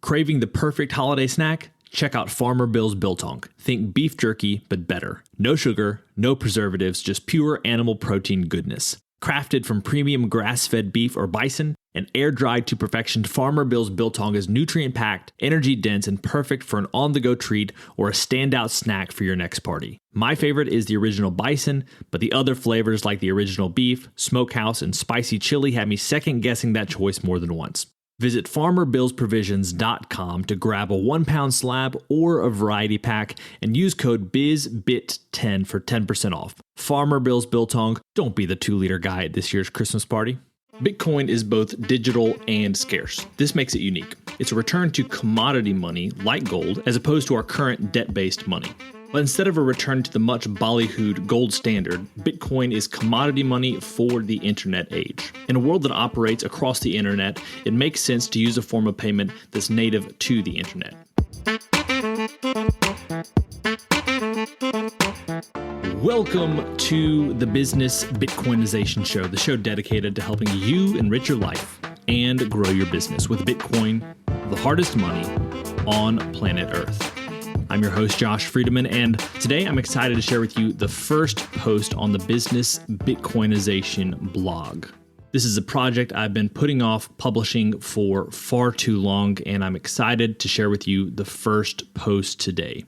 Craving the perfect holiday snack? Check out Farmer Bill's Biltong. Think beef jerky, but better. No sugar, no preservatives, just pure animal protein goodness. Crafted from premium grass-fed beef or bison and air-dried to perfection, Farmer Bill's Biltong is nutrient-packed, energy-dense, and perfect for an on-the-go treat or a standout snack for your next party. My favorite is the original bison, but the other flavors like the original beef, smokehouse, and spicy chili have me second-guessing that choice more than once. Visit FarmerBillsProvisions.com to grab a 1-pound slab or a variety pack and use code BIZBIT10 for 10% off. Farmer Bill's Biltong, don't be the 2-liter guy at this year's Christmas party. Bitcoin is both digital and scarce. This makes it unique. It's a return to commodity money like gold as opposed to our current debt-based money. But instead of a return to the much ballyhooed gold standard, Bitcoin is commodity money for the internet age. In a world that operates across the internet, it makes sense to use a form of payment that's native to the internet. Welcome to the Business Bitcoinization Show, the show dedicated to helping you enrich your life and grow your business with Bitcoin, the hardest money on planet Earth. I'm your host, Josh Friedemann, and today I'm excited to share with you the first post on the Business Bitcoinization blog. This is a project I've been putting off publishing for far too long, and I'm excited to share with you the first post today.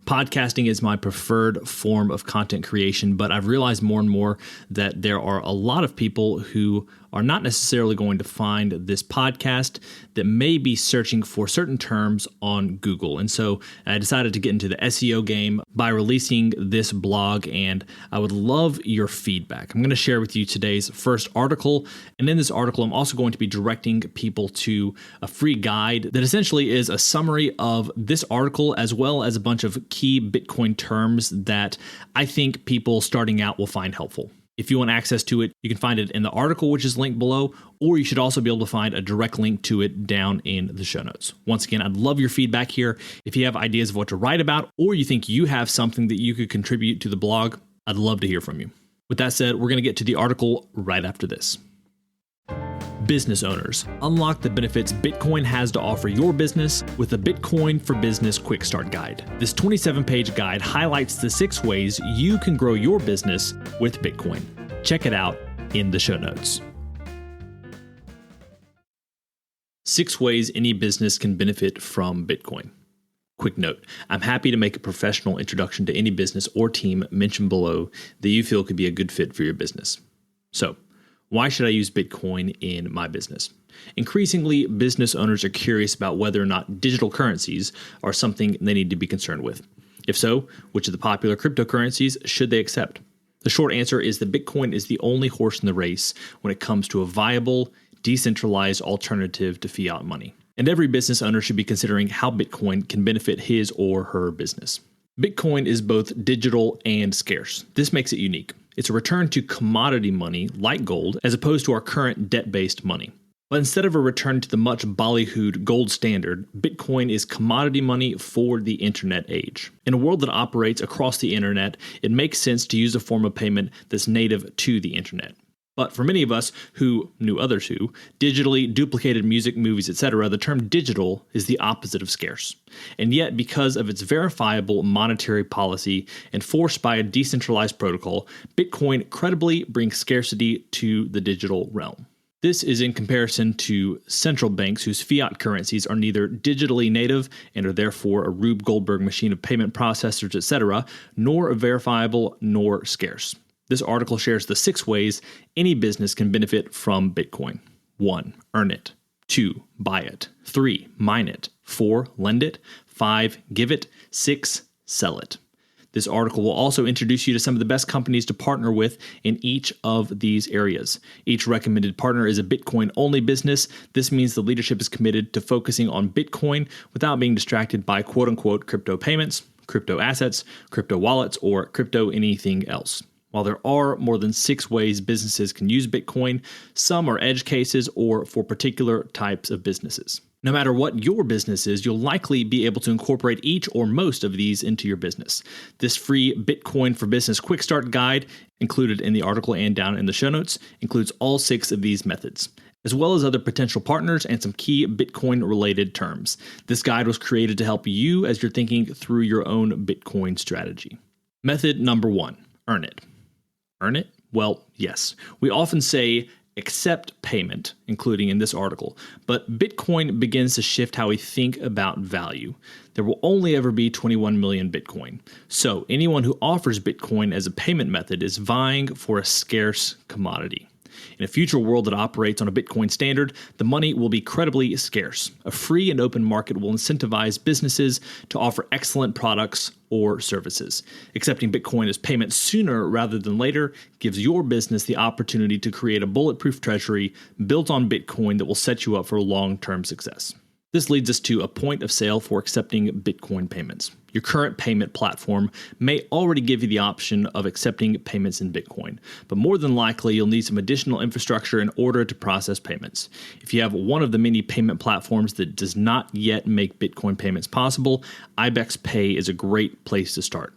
Podcasting is my preferred form of content creation, but I've realized more and more that there are a lot of people who are not necessarily going to find this podcast that may be searching for certain terms on Google. And so I decided to get into the SEO game by releasing this blog, and I would love your feedback. I'm going to share with you today's first article, and in this article, I'm also going to be directing people to a free guide that essentially is a summary of this article as well as a bunch of key Bitcoin terms that I think people starting out will find helpful. If you want access to it, you can find it in the article, which is linked below, or you should also be able to find a direct link to it down in the show notes. Once again, I'd love your feedback here. If you have ideas of what to write about, or you think you have something that you could contribute to the blog, I'd love to hear from you. With that said, we're going to get to the article right after this. Business owners, unlock the benefits Bitcoin has to offer your business with the Bitcoin for Business Quick Start Guide. This 27-page guide highlights the 6 ways you can grow your business with Bitcoin. Check it out in the show notes. 6 ways any business can benefit from Bitcoin. Quick note, I'm happy to make a professional introduction to any business or team mentioned below that you feel could be a good fit for your business. So, why should I use Bitcoin in my business? Increasingly, business owners are curious about whether or not digital currencies are something they need to be concerned with. If so, which of the popular cryptocurrencies should they accept? The short answer is that Bitcoin is the only horse in the race when it comes to a viable, decentralized alternative to fiat money. And every business owner should be considering how Bitcoin can benefit his or her business. Bitcoin is both digital and scarce. This makes it unique. It's a return to commodity money like gold as opposed to our current debt-based money. But instead of a return to the much ballyhooed gold standard, Bitcoin is commodity money for the internet age. In a world that operates across the internet, it makes sense to use a form of payment that's native to the internet. But for many of us who knew others who digitally duplicated music, movies, etc., the term digital is the opposite of scarce. And yet, because of its verifiable monetary policy enforced by a decentralized protocol, Bitcoin credibly brings scarcity to the digital realm. This is in comparison to central banks whose fiat currencies are neither digitally native and are therefore a Rube Goldberg machine of payment processors, etc., nor verifiable nor scarce. This article shares the 6 ways any business can benefit from Bitcoin. 1. Earn it. 2. Buy it. 3. Mine it. 4. Lend it. 5. Give it. 6. Sell it. This article will also introduce you to some of the best companies to partner with in each of these areas. Each recommended partner is a Bitcoin-only business. This means the leadership is committed to focusing on Bitcoin without being distracted by quote-unquote crypto payments, crypto assets, crypto wallets, or crypto anything else. While there are more than 6 ways businesses can use Bitcoin, some are edge cases or for particular types of businesses. No matter what your business is, you'll likely be able to incorporate each or most of these into your business. This free Bitcoin for Business Quick Start Guide, included in the article and down in the show notes, includes all 6 of these methods. as well as other potential partners and some key Bitcoin-related terms. This guide was created to help you as you're thinking through your own Bitcoin strategy. Method number 1, earn it. Earn it? Well, yes. We often say accept payment, including in this article, but Bitcoin begins to shift how we think about value. There will only ever be 21 million Bitcoin. So anyone who offers Bitcoin as a payment method is vying for a scarce commodity. In a future world that operates on a Bitcoin standard, the money will be credibly scarce. A free and open market will incentivize businesses to offer excellent products or services. Accepting Bitcoin as payment sooner rather than later gives your business the opportunity to create a bulletproof treasury built on Bitcoin that will set you up for long-term success. This leads us to a point of sale for accepting Bitcoin payments. Your current payment platform may already give you the option of accepting payments in Bitcoin, but more than likely you'll need some additional infrastructure in order to process payments. If you have one of the many payment platforms that does not yet make Bitcoin payments possible, IBEX Pay is a great place to start.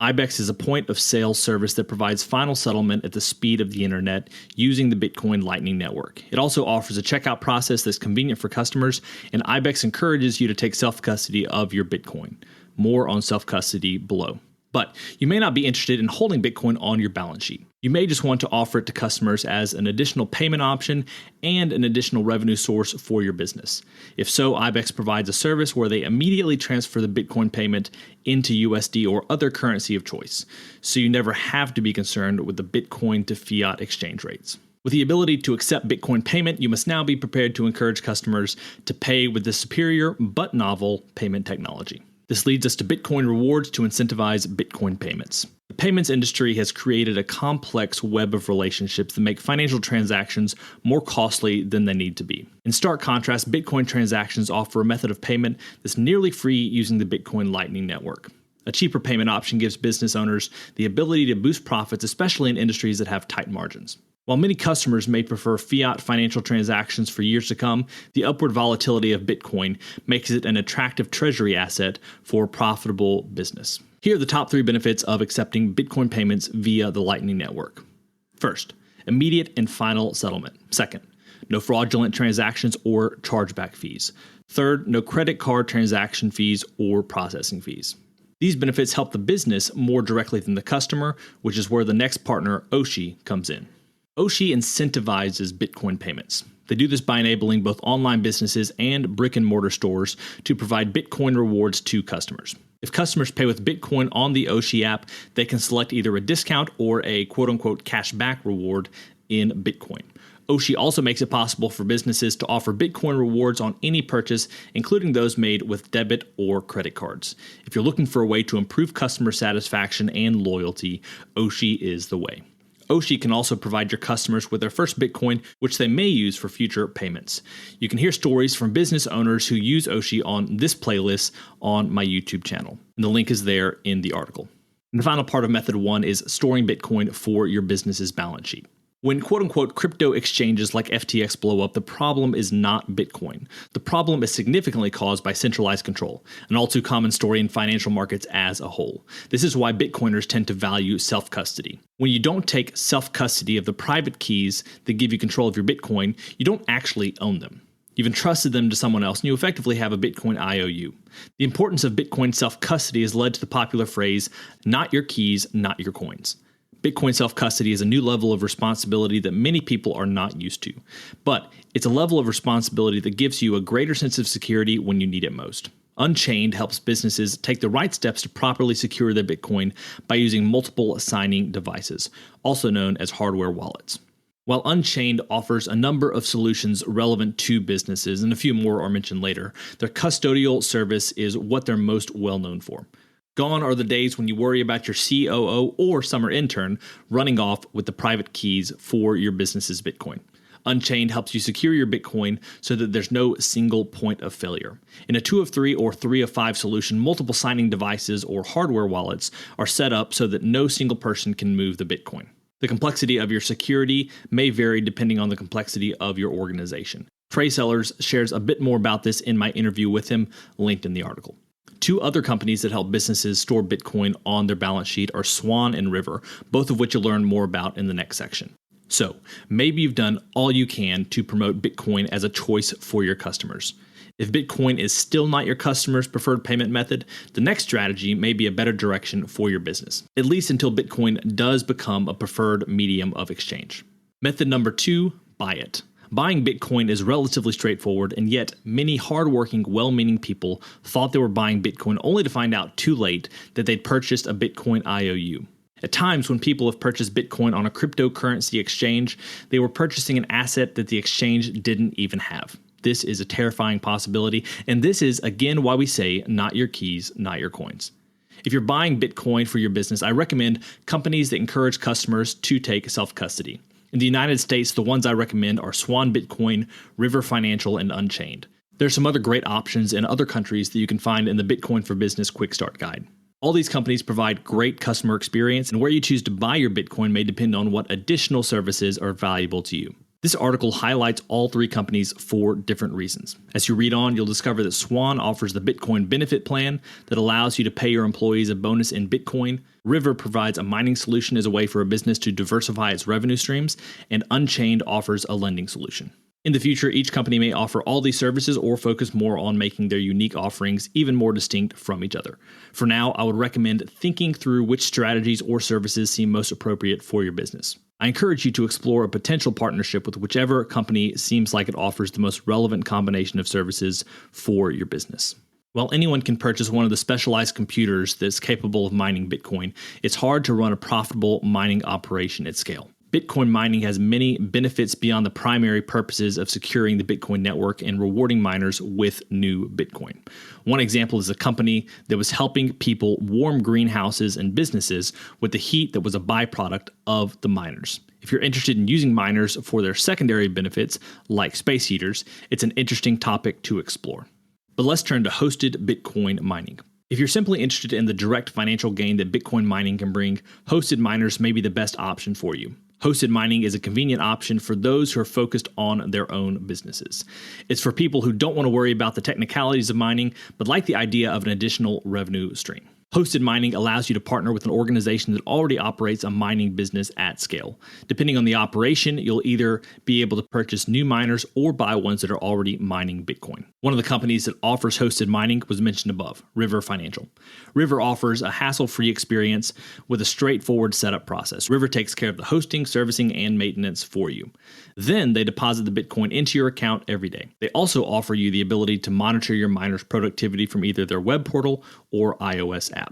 IBEX is a point of sale service that provides final settlement at the speed of the internet using the Bitcoin Lightning Network. It also offers a checkout process that's convenient for customers, and IBEX encourages you to take self-custody of your Bitcoin. More on self-custody below. But you may not be interested in holding Bitcoin on your balance sheet. You may just want to offer it to customers as an additional payment option and an additional revenue source for your business. If so, IBEX provides a service where they immediately transfer the Bitcoin payment into USD or other currency of choice, so you never have to be concerned with the Bitcoin to fiat exchange rates. With the ability to accept Bitcoin payment, you must now be prepared to encourage customers to pay with the superior but novel payment technology. This leads us to Bitcoin rewards to incentivize Bitcoin payments. The payments industry has created a complex web of relationships that make financial transactions more costly than they need to be. In stark contrast, Bitcoin transactions offer a method of payment that's nearly free using the Bitcoin Lightning Network. A cheaper payment option gives business owners the ability to boost profits, especially in industries that have tight margins. While many customers may prefer fiat financial transactions for years to come, the upward volatility of Bitcoin makes it an attractive treasury asset for profitable business. Here are the top 3 benefits of accepting Bitcoin payments via the Lightning Network. First, immediate and final settlement. Second, no fraudulent transactions or chargeback fees. Third, no credit card transaction fees or processing fees. These benefits help the business more directly than the customer, which is where the next partner, Oshi, comes in. Oshi incentivizes Bitcoin payments. They do this by enabling both online businesses and brick-and-mortar stores to provide Bitcoin rewards to customers. If customers pay with Bitcoin on the Oshi app, they can select either a discount or a quote-unquote cashback reward in Bitcoin. Oshi also makes it possible for businesses to offer Bitcoin rewards on any purchase, including those made with debit or credit cards. If you're looking for a way to improve customer satisfaction and loyalty, Oshi is the way. Oshi can also provide your customers with their first Bitcoin, which they may use for future payments. You can hear stories from business owners who use Oshi on this playlist on my YouTube channel. And the link is there in the article. And the final part of method 1 is storing Bitcoin for your business's balance sheet. When quote-unquote crypto exchanges like FTX blow up, the problem is not Bitcoin. The problem is significantly caused by centralized control, an all too common story in financial markets as a whole. This is why Bitcoiners tend to value self-custody. When you don't take self-custody of the private keys that give you control of your Bitcoin, you don't actually own them. You've entrusted them to someone else, and you effectively have a Bitcoin IOU. The importance of Bitcoin self-custody has led to the popular phrase, not your keys, not your coins. Bitcoin self-custody is a new level of responsibility that many people are not used to. But it's a level of responsibility that gives you a greater sense of security when you need it most. Unchained helps businesses take the right steps to properly secure their Bitcoin by using multiple signing devices, also known as hardware wallets. While Unchained offers a number of solutions relevant to businesses, and a few more are mentioned later, their custodial service is what they're most well known for. Gone are the days when you worry about your COO or summer intern running off with the private keys for your business's Bitcoin. Unchained helps you secure your Bitcoin so that there's no single point of failure. In a 2 of 3 or 3 of 5 solution, multiple signing devices or hardware wallets are set up so that no single person can move the Bitcoin. The complexity of your security may vary depending on the complexity of your organization. Trey Sellers shares a bit more about this in my interview with him, linked in the article. 2 other companies that help businesses store Bitcoin on their balance sheet are Swan and River, both of which you'll learn more about in the next section. So maybe you've done all you can to promote Bitcoin as a choice for your customers. If Bitcoin is still not your customer's preferred payment method, the next strategy may be a better direction for your business, at least until Bitcoin does become a preferred medium of exchange. Method number 2, buy it. Buying Bitcoin is relatively straightforward, and yet many hardworking, well-meaning people thought they were buying Bitcoin only to find out too late that they'd purchased a Bitcoin IOU. At times, when people have purchased Bitcoin on a cryptocurrency exchange, they were purchasing an asset that the exchange didn't even have. This is a terrifying possibility, and this is, again, why we say, not your keys, not your coins. If you're buying Bitcoin for your business, I recommend companies that encourage customers to take self-custody. In the United States, the ones I recommend are Swan Bitcoin, River Financial, and Unchained. There's some other great options in other countries that you can find in the Bitcoin for Business Quick Start Guide. All these companies provide great customer experience, and where you choose to buy your Bitcoin may depend on what additional services are valuable to you. This article highlights all three companies for different reasons. As you read on, you'll discover that Swan offers the Bitcoin benefit plan that allows you to pay your employees a bonus in Bitcoin. River provides a mining solution as a way for a business to diversify its revenue streams, and Unchained offers a lending solution. In the future, each company may offer all these services or focus more on making their unique offerings even more distinct from each other. For now, I would recommend thinking through which strategies or services seem most appropriate for your business. I encourage you to explore a potential partnership with whichever company seems like it offers the most relevant combination of services for your business. While anyone can purchase one of the specialized computers that's capable of mining Bitcoin, it's hard to run a profitable mining operation at scale. Bitcoin mining has many benefits beyond the primary purposes of securing the Bitcoin network and rewarding miners with new Bitcoin. One example is a company that was helping people warm greenhouses and businesses with the heat that was a byproduct of the miners. If you're interested in using miners for their secondary benefits, like space heaters, it's an interesting topic to explore. But let's turn to hosted Bitcoin mining. If you're simply interested in the direct financial gain that Bitcoin mining can bring, hosted miners may be the best option for you. Hosted mining is a convenient option for those who are focused on their own businesses. It's for people who don't want to worry about the technicalities of mining, but like the idea of an additional revenue stream. Hosted mining allows you to partner with an organization that already operates a mining business at scale. Depending on the operation, you'll either be able to purchase new miners or buy ones that are already mining Bitcoin. One of the companies that offers hosted mining was mentioned above, River Financial. River offers a hassle-free experience with a straightforward setup process. River takes care of the hosting, servicing, and maintenance for you. Then they deposit the Bitcoin into your account every day. They also offer you the ability to monitor your miners' productivity from either their web portal or iOS app.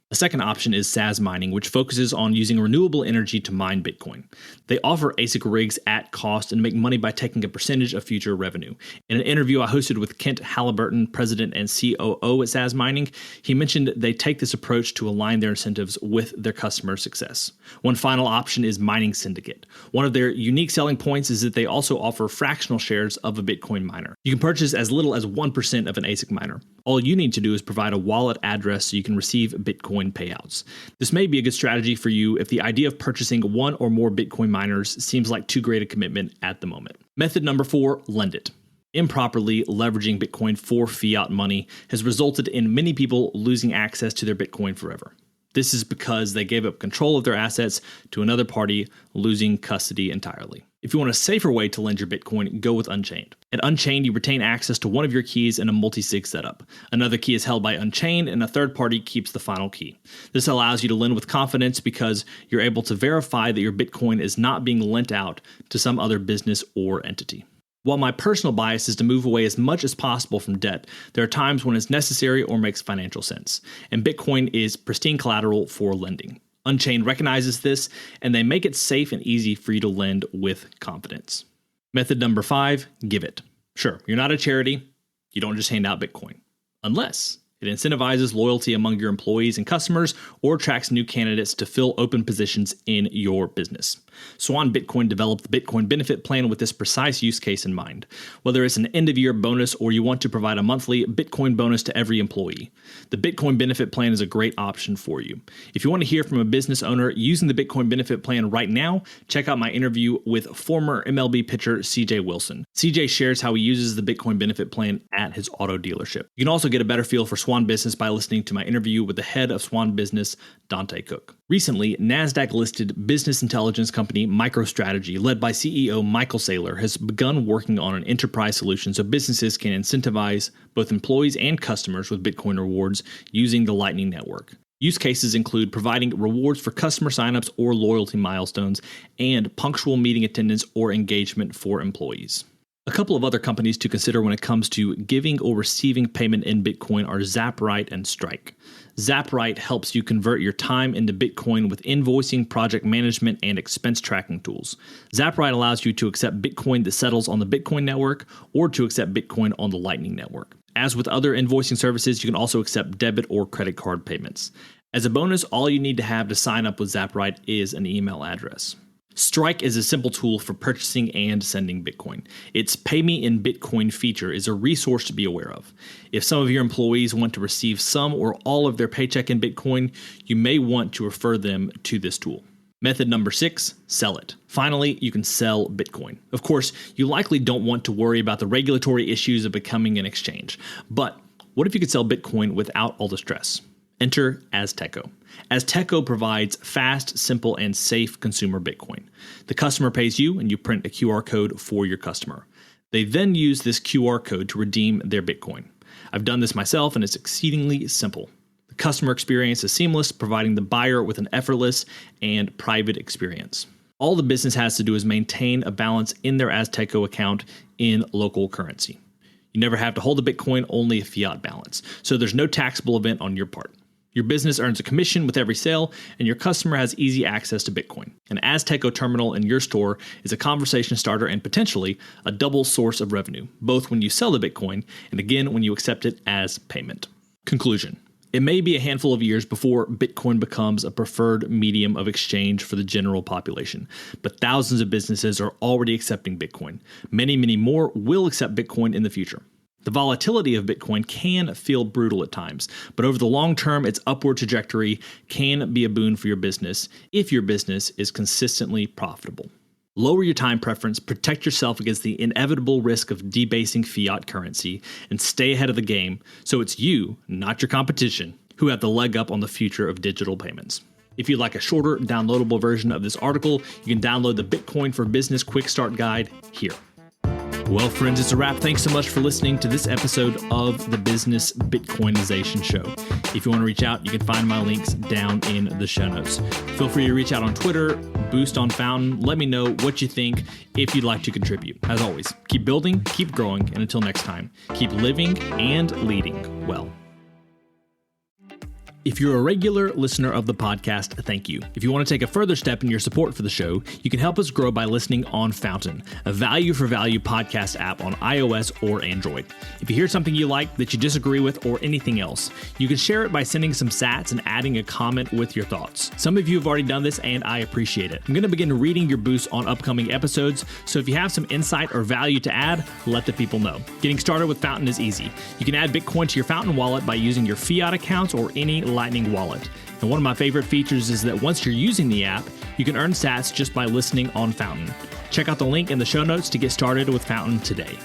A second option is SaaS mining, which focuses on using renewable energy to mine Bitcoin. They offer ASIC rigs at cost and make money by taking a percentage of future revenue. In an interview I hosted with Kent Halliburton, president and COO at SaaS Mining, he mentioned they take this approach to align their incentives with their customer success. One final option is Mining Syndicate. One of their unique selling points is that they also offer fractional shares of a Bitcoin miner. You can purchase as little as 1% of an ASIC miner. All you need to do is provide a wallet address so you can receive Bitcoin payouts. This may be a good strategy for you if the idea of purchasing one or more Bitcoin miners seems like too great a commitment at the moment. Method number 4, lend it. Improperly leveraging Bitcoin for fiat money has resulted in many people losing access to their Bitcoin forever. This is because they gave up control of their assets to another party, losing custody entirely. If you want a safer way to lend your Bitcoin, go with Unchained. At Unchained, you retain access to one of your keys in a multi-sig setup. Another key is held by Unchained, and a third party keeps the final key. This allows you to lend with confidence because you're able to verify that your Bitcoin is not being lent out to some other business or entity. While my personal bias is to move away as much as possible from debt, there are times when it's necessary or makes financial sense, and Bitcoin is pristine collateral for lending. Unchained recognizes this, and they make it safe and easy for you to lend with confidence. Method number 5, give it. Sure, you're not a charity. You don't just hand out Bitcoin. Unless it incentivizes loyalty among your employees and customers or attracts new candidates to fill open positions in your business. Swan Bitcoin developed the Bitcoin benefit plan with this precise use case in mind. Whether it's an end-of-year bonus or you want to provide a monthly Bitcoin bonus to every employee, the Bitcoin benefit plan is a great option for you. If you want to hear from a business owner using the Bitcoin benefit plan right now, check out my interview with former MLB pitcher CJ Wilson. CJ shares how he uses the Bitcoin benefit plan at his auto dealership. You can also get a better feel for Swan Business by listening to my interview with the head of Swan Business, Dante Cook. Recently, NASDAQ-listed business intelligence company MicroStrategy, led by CEO Michael Saylor, has begun working on an enterprise solution so businesses can incentivize both employees and customers with Bitcoin rewards using the Lightning Network. Use cases include providing rewards for customer signups or loyalty milestones, and punctual meeting attendance or engagement for employees. A couple of other companies to consider when it comes to giving or receiving payment in Bitcoin are Zapright and Strike. Zapright helps you convert your time into Bitcoin with invoicing, project management, and expense tracking tools. Zapright allows you to accept Bitcoin that settles on the Bitcoin network or to accept Bitcoin on the Lightning Network. As with other invoicing services, you can also accept debit or credit card payments. As a bonus, all you need to have to sign up with Zapright is an email address. Strike is a simple tool for purchasing and sending Bitcoin. Its Pay Me in Bitcoin feature is a resource to be aware of. If some of your employees want to receive some or all of their paycheck in Bitcoin, you may want to refer them to this tool. Method number 6, sell it. Finally, you can sell Bitcoin. Of course, you likely don't want to worry about the regulatory issues of becoming an exchange. But what if you could sell Bitcoin without all the stress? Enter Azteco. Azteco provides fast, simple, and safe consumer Bitcoin. The customer pays you, and you print a QR code for your customer. They then use this QR code to redeem their Bitcoin. I've done this myself, and it's exceedingly simple. The customer experience is seamless, providing the buyer with an effortless and private experience. All the business has to do is maintain a balance in their Azteco account in local currency. You never have to hold the Bitcoin, only a fiat balance, so there's no taxable event on your part. Your business earns a commission with every sale, and your customer has easy access to Bitcoin. An Azteco terminal in your store is a conversation starter and potentially a double source of revenue, both when you sell the Bitcoin and again when you accept it as payment. Conclusion. It may be a handful of years before Bitcoin becomes a preferred medium of exchange for the general population, but thousands of businesses are already accepting Bitcoin. Many, many more will accept Bitcoin in the future. The volatility of Bitcoin can feel brutal at times, but over the long term, its upward trajectory can be a boon for your business if your business is consistently profitable. Lower your time preference, protect yourself against the inevitable risk of debasing fiat currency, and stay ahead of the game so it's you, not your competition, who have the leg up on the future of digital payments. If you'd like a shorter, downloadable version of this article, you can download the Bitcoin for Business Quick Start Guide here. Well, friends, it's a wrap. Thanks so much for listening to this episode of the Business Bitcoinization Show. If you want to reach out, you can find my links down in the show notes. Feel free to reach out on Twitter, Boost on Fountain. Let me know what you think if you'd like to contribute. As always, keep building, keep growing, and until next time, keep living and leading well. If you're a regular listener of the podcast, thank you. If you want to take a further step in your support for the show, you can help us grow by listening on Fountain, a value-for-value podcast app on iOS or Android. If you hear something you like that you disagree with or anything else, you can share it by sending some sats and adding a comment with your thoughts. Some of you have already done this, and I appreciate it. I'm going to begin reading your boosts on upcoming episodes, so if you have some insight or value to add, let the people know. Getting started with Fountain is easy. You can add Bitcoin to your Fountain wallet by using your fiat accounts or any Lightning wallet. And one of my favorite features is that once you're using the app, you can earn sats just by listening on Fountain. Check out the link in the show notes to get started with Fountain today.